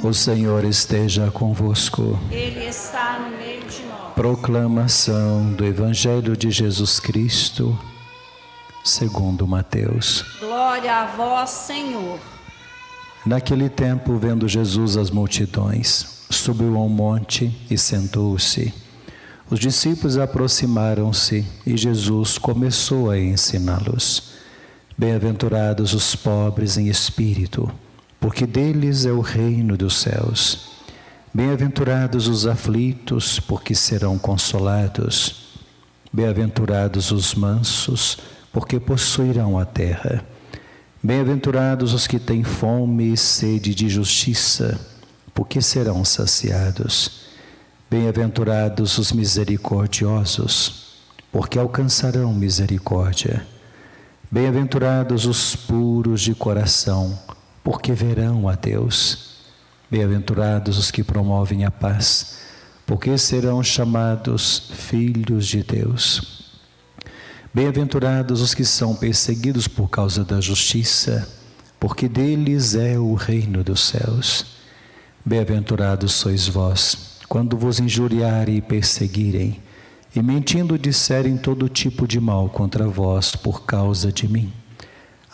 O Senhor esteja convosco. Ele está no meio de nós. Proclamação do Evangelho de Jesus Cristo, segundo Mateus. Glória a vós, Senhor. Naquele tempo, vendo Jesus as multidões, subiu a um monte e sentou-se. Os discípulos aproximaram-se e Jesus começou a ensiná-los. Bem-aventurados os pobres em espírito, porque deles é o reino dos céus. Bem-aventurados os aflitos, porque serão consolados. Bem-aventurados os mansos, porque possuirão a terra. Bem-aventurados os que têm fome e sede de justiça, porque serão saciados. Bem-aventurados os misericordiosos, porque alcançarão misericórdia. Bem-aventurados os puros de coração, porque verão a Deus. Bem-aventurados os que promovem a paz, porque serão chamados filhos de Deus. Bem-aventurados os que são perseguidos por causa da justiça, porque deles é o reino dos céus. Bem-aventurados sois vós, quando vos injuriarem e perseguirem, e mentindo disserem todo tipo de mal contra vós por causa de mim.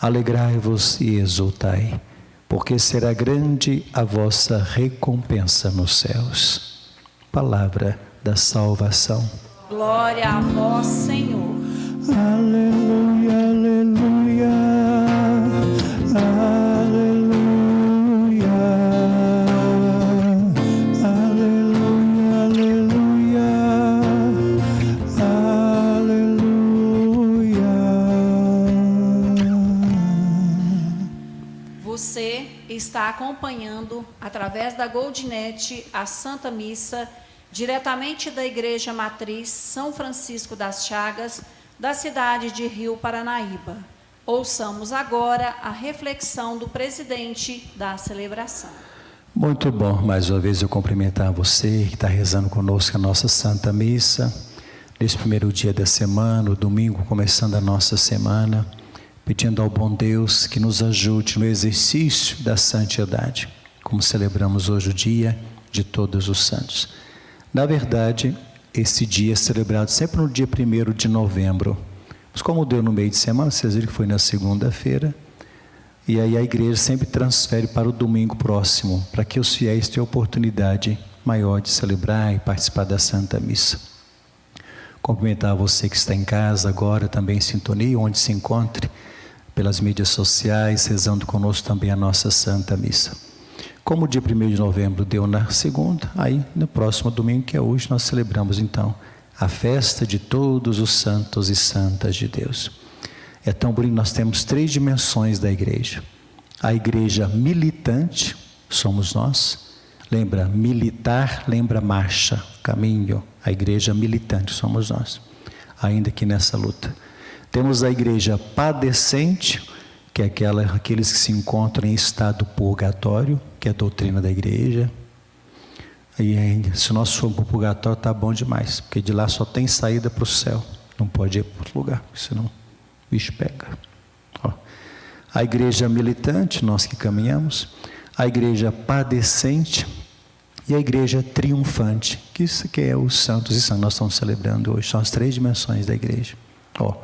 Alegrai-vos e exultai, porque será grande a vossa recompensa nos céus. Palavra da salvação. Glória a vós, Senhor. Aleluia, aleluia, aleluia, aleluia, aleluia, aleluia. Você está acompanhando, através da Goldnet, a Santa Missa, diretamente da Igreja Matriz São Francisco das Chagas, da cidade de Rio Paranaíba. Ouçamos agora a reflexão do presidente da celebração. Muito bom, mais uma vez eu cumprimentar você que está rezando conosco a nossa Santa Missa, nesse primeiro dia da semana, o domingo começando a nossa semana, pedindo ao bom Deus que nos ajude no exercício da santidade, como celebramos hoje o dia de todos os santos. Na verdade, esse dia é celebrado sempre no dia 1º de novembro. Mas como deu no meio de semana, vocês viram que foi na segunda-feira, e aí a igreja sempre transfere para o domingo próximo, para que os fiéis tenham oportunidade maior de celebrar e participar da Santa Missa. Cumprimentar você que está em casa agora, também em sintonia, onde se encontre, pelas mídias sociais, rezando conosco também a nossa Santa Missa. Como o dia 1º de novembro deu na segunda, aí no próximo domingo, que é hoje, nós celebramos então a festa de todos os santos e santas de Deus. É tão bonito, nós temos 3 dimensões da igreja. A igreja militante, somos nós. Lembra militar, lembra marcha, caminho. A igreja militante, somos nós, ainda que nessa luta. Temos a igreja padecente, que é aqueles que se encontram em estado purgatório, que é a doutrina da igreja. E ainda, se nós formos para o purgatório, está bom demais, porque de lá só tem saída para o céu, não pode ir para outro lugar, senão o bicho pega. Ó. A igreja militante, nós que caminhamos, a igreja padecente e a igreja triunfante, que isso que é os santos e santas, nós estamos celebrando hoje, são as 3 dimensões da igreja. Ó,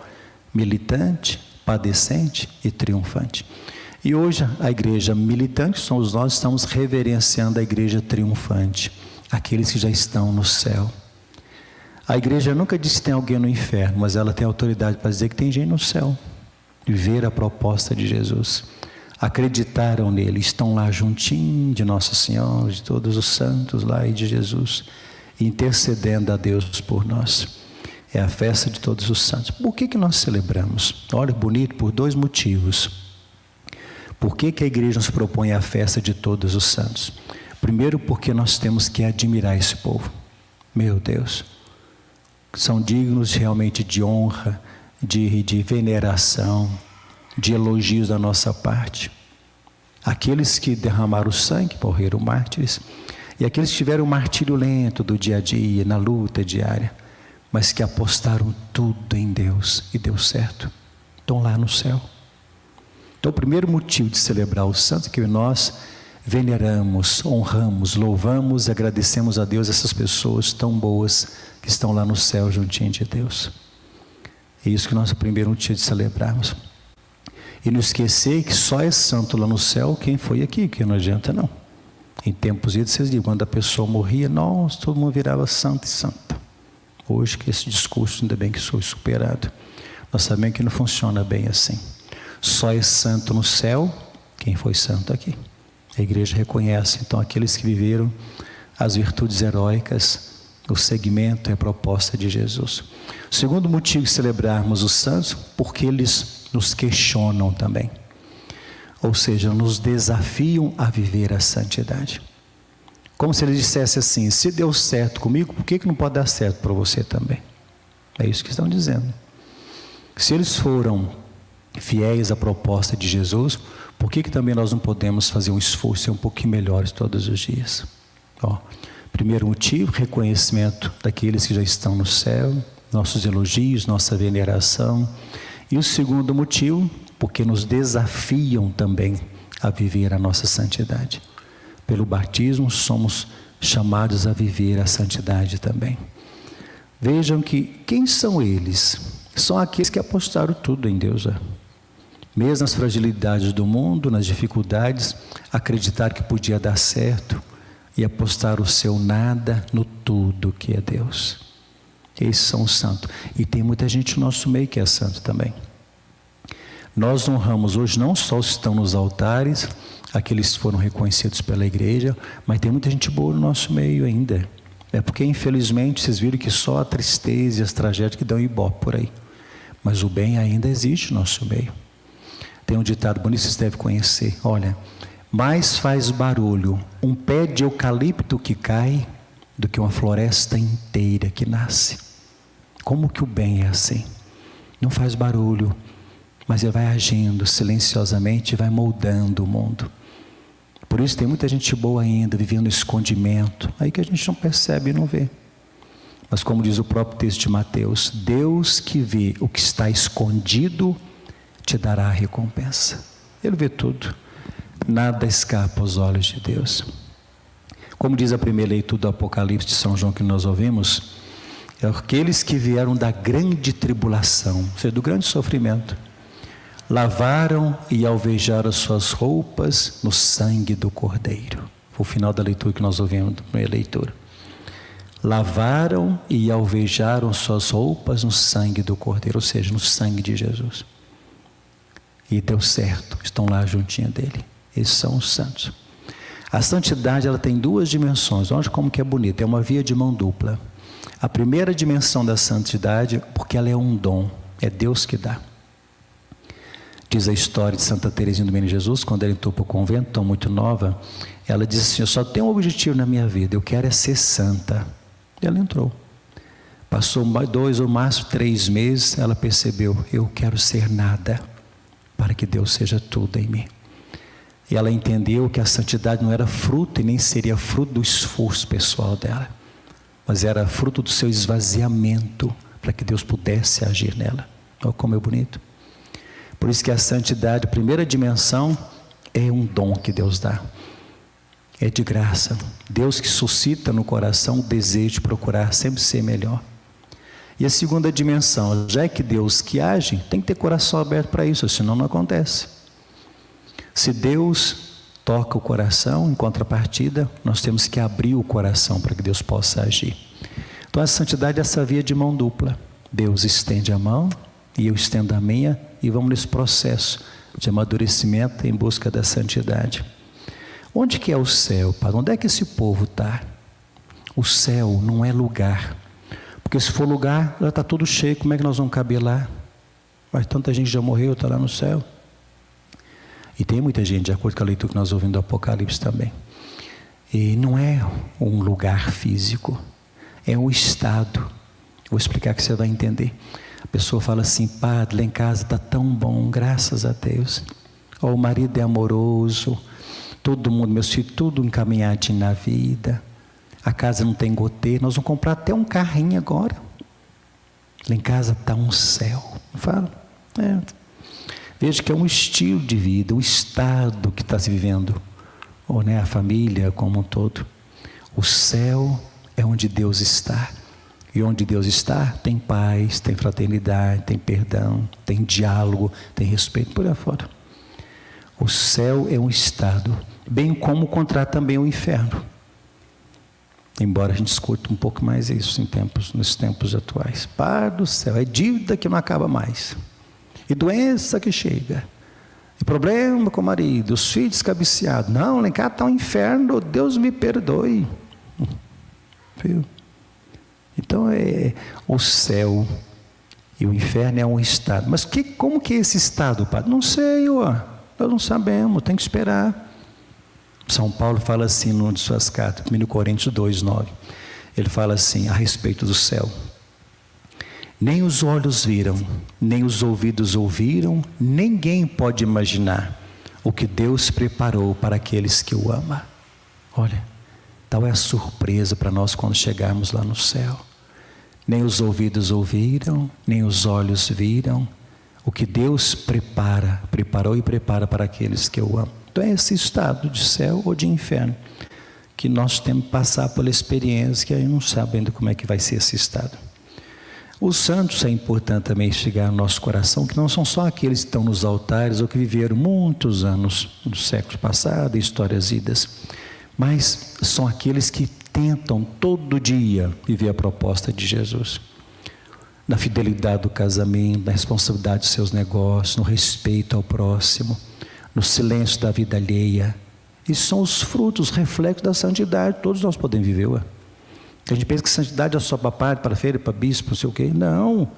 militante, padecente e triunfante. E hoje a igreja militante, somos nós, estamos reverenciando a igreja triunfante, aqueles que já estão no céu. A igreja nunca disse que tem alguém no inferno, mas ela tem autoridade para dizer que tem gente no céu. E ver a proposta de Jesus. Acreditaram nele, estão lá juntinho de Nossa Senhora, de todos os santos lá e de Jesus, intercedendo a Deus por nós. É a festa de todos os santos. Por que nós celebramos? Olha, bonito, por 2 motivos. Por que a igreja nos propõe a festa de todos os santos? Primeiro, porque nós temos que admirar esse povo. Meu Deus, são dignos realmente de honra, de veneração, de elogios da nossa parte. Aqueles que derramaram sangue, morreram mártires, e aqueles que tiveram o martírio lento do dia a dia, na luta diária, mas que apostaram tudo em Deus e deu certo, estão lá no céu. Então o primeiro motivo de celebrar os santos é que nós veneramos, honramos, louvamos e agradecemos a Deus essas pessoas tão boas que estão lá no céu juntinho de Deus. É isso que nós é o primeiro motivo de celebrarmos. E não esquecer que só é santo lá no céu quem foi aqui, que não adianta não. Em tempos idos, vocês viram, quando a pessoa morria, nossa, todo mundo virava santo e santa. Hoje que esse discurso, ainda bem que foi superado. Nós sabemos que não funciona bem assim. Só é santo no céu quem foi santo aqui. A igreja reconhece, então, aqueles que viveram as virtudes heróicas, o segmento e a proposta de Jesus. O segundo motivo de celebrarmos os santos, porque eles nos questionam também. Ou seja, nos desafiam a viver a santidade. Como se ele dissesse assim: se deu certo comigo, por que não pode dar certo para você também? É isso que estão dizendo. Se eles foram fiéis à proposta de Jesus, por que também nós não podemos fazer um esforço e ser um pouquinho melhores todos os dias? Primeiro motivo, reconhecimento daqueles que já estão no céu, nossos elogios, nossa veneração. E o segundo motivo, porque nos desafiam também a viver a nossa santidade. Pelo batismo somos chamados a viver a santidade também. Vejam que quem são eles? São aqueles que apostaram tudo em Deus. Mesmo nas fragilidades do mundo, nas dificuldades, acreditaram que podia dar certo e apostar o seu nada no tudo que é Deus. Esses são os santos. E tem muita gente no nosso meio que é santo também. Nós honramos hoje não só os que estão nos altares, aqueles que foram reconhecidos pela igreja, mas tem muita gente boa no nosso meio ainda. É porque infelizmente vocês viram que só a tristeza e as tragédias que dão ibope por aí. Mas o bem ainda existe no nosso meio. Tem um ditado bonito que vocês devem conhecer. Olha, mais faz barulho um pé de eucalipto que cai do que uma floresta inteira que nasce. Como que o bem é assim? Não faz barulho, mas ele vai agindo silenciosamente e vai moldando o mundo. Por isso tem muita gente boa ainda, vivendo no escondimento, aí que a gente não percebe e não vê. Mas como diz o próprio texto de Mateus, Deus que vê o que está escondido, te dará a recompensa. Ele vê tudo. Nada escapa aos olhos de Deus. Como diz a primeira leitura do Apocalipse de São João que nós ouvimos, é aqueles que vieram da grande tribulação, ou seja, do grande sofrimento, lavaram e alvejaram suas roupas no sangue do Cordeiro. Foi o final da leitura que nós ouvimos, da primeira leitura. Lavaram e alvejaram suas roupas no sangue do Cordeiro, ou seja, no sangue de Jesus. E deu certo, estão lá juntinho dele. Esses são os santos. A santidade, ela tem duas dimensões. Olha como que é bonito, é uma via de mão dupla. A primeira dimensão da santidade, porque ela é um dom, é Deus que dá. Diz a história de Santa Teresinha do Menino Jesus, quando ela entrou para o convento, tão muito nova, ela disse assim: eu só tenho um objetivo na minha vida, eu quero é ser santa. E ela entrou. Passou 2 ou mais 3 meses, ela percebeu: eu quero ser nada, para que Deus seja tudo em mim. E ela entendeu que a santidade não era fruto e nem seria fruto do esforço pessoal dela, mas era fruto do seu esvaziamento, para que Deus pudesse agir nela. Olha como é bonito. Por isso que a santidade, a primeira dimensão, é um dom que Deus dá. É de graça. Deus que suscita no coração o desejo de procurar sempre ser melhor. E a segunda dimensão, já é que Deus que age, tem que ter coração aberto para isso, senão não acontece. Se Deus toca o coração, em contrapartida, nós temos que abrir o coração para que Deus possa agir. Então a santidade é essa via de mão dupla. Deus estende a mão e eu estendo a minha, e vamos nesse processo de amadurecimento em busca da santidade. Onde que é o céu, Padre? Onde é que esse povo está? O céu não é lugar. Porque se for lugar, já está tudo cheio, como é que nós vamos caber lá? Mas tanta gente já morreu, está lá no céu. E tem muita gente, de acordo com a leitura que nós ouvimos do Apocalipse também. E não é um lugar físico, é um estado. Vou explicar que você vai entender. A pessoa fala assim: Padre, lá em casa está tão bom, graças a Deus. O marido é amoroso, todo mundo, meus filhos, tudo encaminhadinho na vida. A casa não tem goteiro, nós vamos comprar até um carrinho agora. Lá em casa está um céu. Não fala? Veja que é um estilo de vida, um estado que está se vivendo. ou a família como um todo. O céu é onde Deus está. E onde Deus está, tem paz, tem fraternidade, tem perdão, tem diálogo, tem respeito, por aí fora. O céu é um estado, bem como contrata também o inferno. Embora a gente escute um pouco mais isso nos tempos atuais. Pai do céu, é dívida que não acaba mais. E doença que chega. E problema com o marido, os filhos cabeceados. Não, lá em cá está um inferno, Deus me perdoe. Viu? Então o céu e o inferno é um estado. Mas como que é esse estado, padre? Não sei, nós não sabemos, tem que esperar. São Paulo fala assim numa de suas cartas, 1 Coríntios 2:9. Ele fala assim a respeito do céu: nem os olhos viram, nem os ouvidos ouviram, ninguém pode imaginar o que Deus preparou para aqueles que o amam. Olha, tal é a surpresa para nós quando chegarmos lá no céu. Nem os ouviram, nem os olhos viram o que Deus preparou e prepara para aqueles que o amam. Então é esse estado de céu ou de inferno que nós temos que passar pela experiência, que a gente não sabe ainda como é que vai ser esse estado. Os santos é importante também chegar no nosso coração, que não são só aqueles que estão nos altares ou que viveram muitos anos no século passado, histórias idas, mas são aqueles que tentam todo dia viver a proposta de Jesus. Na fidelidade do casamento, na responsabilidade dos seus negócios, no respeito ao próximo, no silêncio da vida alheia. Isso são os frutos, os reflexos da santidade. Todos nós podemos viver. A gente pensa que santidade é só para padre, para feira, para bispo, não sei o quê. Não.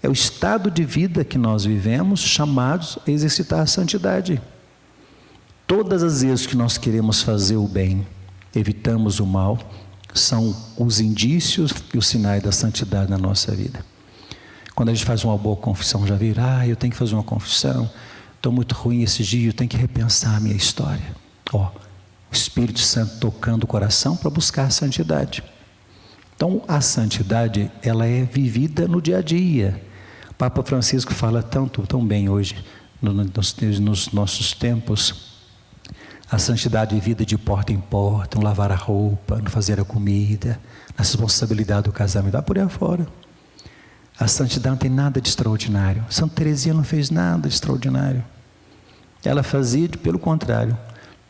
É o estado de vida que nós vivemos, chamados a exercitar a santidade. Todas as vezes que nós queremos fazer o bem, evitamos o mal, são os indícios e os sinais da santidade na nossa vida. Quando a gente faz uma boa confissão, já viram? Eu tenho que fazer uma confissão, estou muito ruim esses dias, eu tenho que repensar a minha história. O Espírito Santo tocando o coração para buscar a santidade. Então, a santidade, ela é vivida no dia a dia. O Papa Francisco fala tão bem hoje, nos nossos tempos. A santidade vivida de porta em porta, no lavar a roupa, no fazer a comida, na responsabilidade do casamento, por aí afora. A santidade não tem nada de extraordinário. Santa Teresinha não fez nada de extraordinário. Ela fazia, pelo contrário,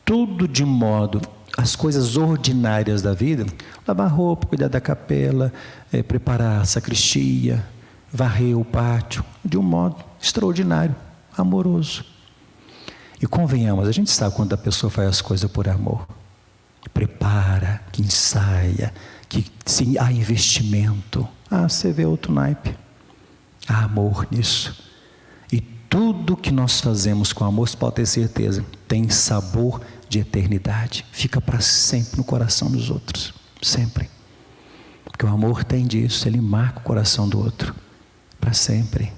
tudo de modo, as coisas ordinárias da vida, lavar roupa, cuidar da capela, preparar a sacristia, varrer o pátio, de um modo extraordinário, amoroso. E convenhamos, a gente sabe quando a pessoa faz as coisas por amor, que prepara, que ensaia, que sim, há investimento. Você vê outro naipe. Há amor nisso. E tudo que nós fazemos com amor, você pode ter certeza, tem sabor de eternidade. Fica para sempre no coração dos outros. Sempre. Porque o amor tem disso, ele marca o coração do outro. Para sempre.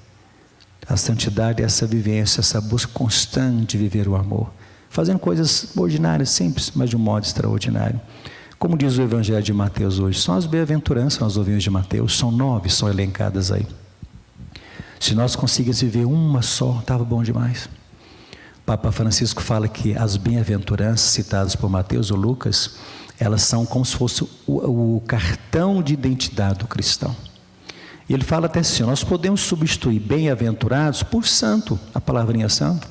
A santidade é essa vivência, essa busca constante de viver o amor. Fazendo coisas ordinárias, simples, mas de um modo extraordinário. Como diz o Evangelho de Mateus hoje, são as bem-aventuranças, nós ouvimos de Mateus, são 9, são elencadas aí. Se nós conseguíssemos viver uma só, estava bom demais. O Papa Francisco fala que as bem-aventuranças citadas por Mateus ou Lucas, elas são como se fosse o cartão de identidade do cristão. E ele fala até assim, nós podemos substituir bem-aventurados por santo, a palavrinha santo.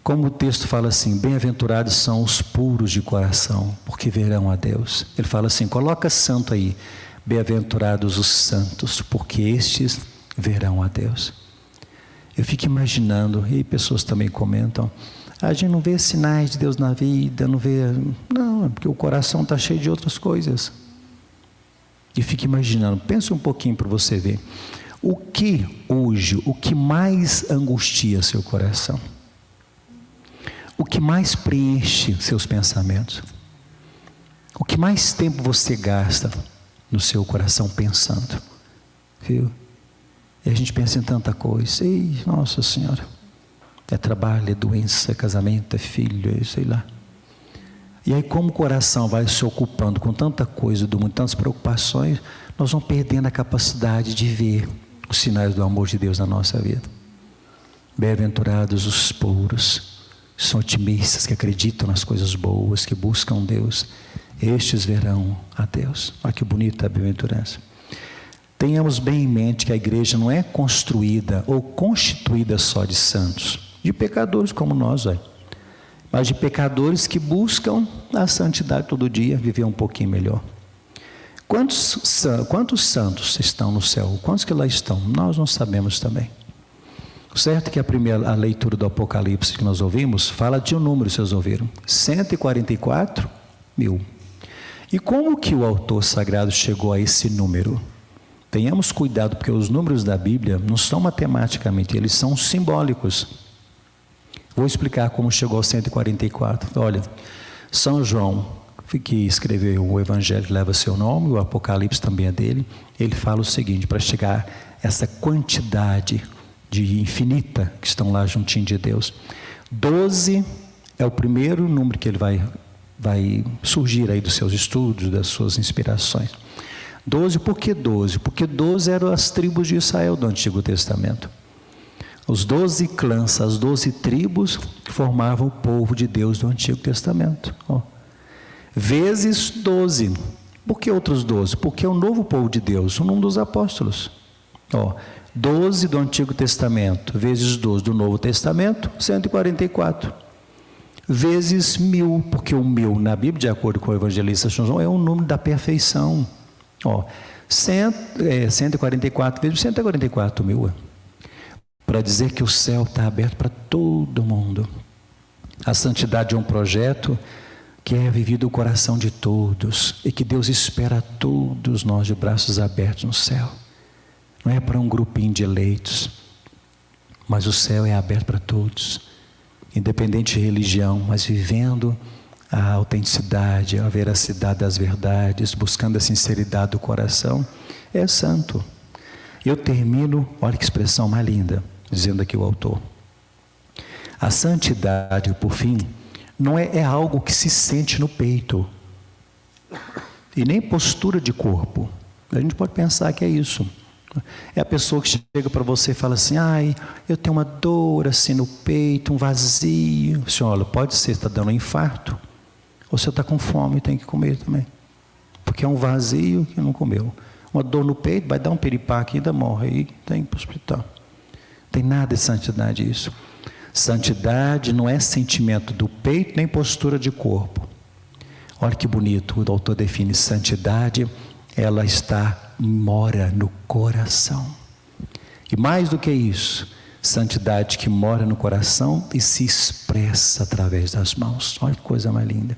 Como o texto fala assim, bem-aventurados são os puros de coração, porque verão a Deus. Ele fala assim, coloca santo aí, bem-aventurados os santos, porque estes verão a Deus. Eu fico imaginando, e pessoas também comentam, a gente não vê sinais de Deus na vida, não, é porque o coração está cheio de outras coisas. E fico imaginando, pensa um pouquinho para você ver, o que mais angustia seu coração? O que mais preenche seus pensamentos? O que mais tempo você gasta no seu coração pensando? Viu? E a gente pensa em tanta coisa. Ei, Nossa Senhora. É trabalho, é doença, é casamento, é filho, é sei lá. E aí como o coração vai se ocupando com tanta coisa do mundo, tantas preocupações, nós vamos perdendo a capacidade de ver os sinais do amor de Deus na nossa vida. Bem-aventurados os puros, que são otimistas, que acreditam nas coisas boas, que buscam Deus, estes verão a Deus. Olha que bonita a bem-aventurança. Tenhamos bem em mente que a igreja não é construída ou constituída só de santos, de pecadores como nós, mas de pecadores que buscam a santidade todo dia, viver um pouquinho melhor. Quantos santos estão no céu? Quantos que lá estão? Nós não sabemos também. Certo que a leitura do Apocalipse que nós ouvimos, fala de um número, vocês ouviram? 144 mil. E como que o autor sagrado chegou a esse número? Tenhamos cuidado, porque os números da Bíblia não são matematicamente, eles são simbólicos. Vou explicar como chegou ao 144. Olha, São João, que escreveu o Evangelho que leva seu nome, o Apocalipse também é dele, ele fala o seguinte, para chegar a essa quantidade de infinita que estão lá juntinho de Deus. 12 é o primeiro número que ele vai surgir aí dos seus estudos, das suas inspirações. 12, por que 12? Porque 12 eram as tribos de Israel do Antigo Testamento. Os 12 clãs, as 12 tribos formavam o povo de Deus do Antigo Testamento. Vezes 12. Por que outros 12? Porque é o novo povo de Deus, o número dos apóstolos. 12 do Antigo Testamento, vezes 12 do Novo Testamento, 144. Vezes 1000, porque o 1000 na Bíblia, de acordo com o evangelista São João, é o número da perfeição. 144 vezes 144 mil. Para dizer que o céu está aberto para todo mundo. A santidade é um projeto que é vivido no coração de todos e que Deus espera a todos nós de braços abertos no céu. Não é para um grupinho de eleitos, mas o céu é aberto para todos, independente de religião, mas vivendo a autenticidade, a veracidade das verdades, buscando a sinceridade do coração, é santo. Eu termino, olha que expressão mais linda, dizendo aqui o autor. A santidade, por fim, não é algo que se sente no peito, e nem postura de corpo. A gente pode pensar que é isso. É a pessoa que chega para você e fala assim, eu tenho uma dor assim no peito, um vazio. Você olha, pode ser, está dando um infarto, ou você está com fome e tem que comer também. Porque é um vazio que não comeu. Uma dor no peito, vai dar um piripaque e ainda morre, aí tem que ir para o hospital. Não tem nada de santidade isso. Santidade não é sentimento do peito, nem postura de corpo. Olha que bonito, o autor define santidade, ela mora no coração. E mais do que isso, santidade que mora no coração e se expressa através das mãos. Olha que coisa mais linda.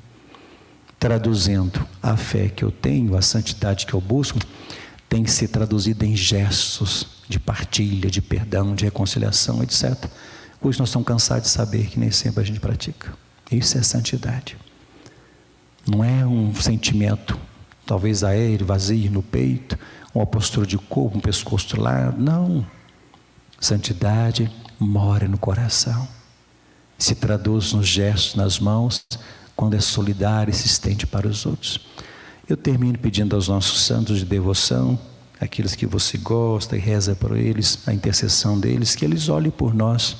Traduzindo, a fé que eu tenho, a santidade que eu busco, tem que ser traduzida em gestos de partilha, de perdão, de reconciliação, etc. Hoje nós estamos cansados de saber que nem sempre a gente pratica. Isso é santidade. Não é um sentimento, talvez aéreo, vazio no peito, uma postura de corpo, um pescoço largo. Não. Santidade mora no coração. Se traduz nos gestos, nas mãos, quando é solidário e se estende para os outros. Eu termino pedindo aos nossos santos de devoção, aqueles que você gosta e reza por eles, a intercessão deles, que eles olhem por nós.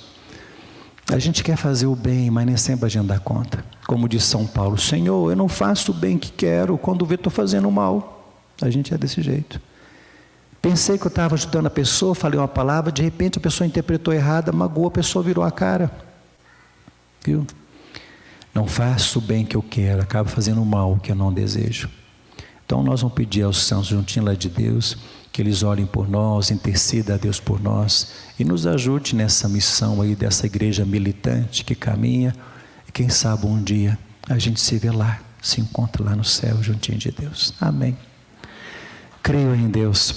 A gente quer fazer o bem, mas nem sempre a gente dá conta. Como diz São Paulo, Senhor, eu não faço o bem que quero, quando vê estou fazendo o mal. A gente é desse jeito. Pensei que eu estava ajudando a pessoa, falei uma palavra, de repente a pessoa interpretou errada, magoou, a pessoa virou a cara. Viu? Não faço o bem que eu quero, acabo fazendo o mal que eu não desejo. Então nós vamos pedir aos santos juntinhos lá de Deus, que eles orem por nós, interceda a Deus por nós, e nos ajude nessa missão aí dessa igreja militante que caminha, e quem sabe um dia a gente se vê lá, se encontra lá no céu juntinho de Deus. Amém. Creio em Deus.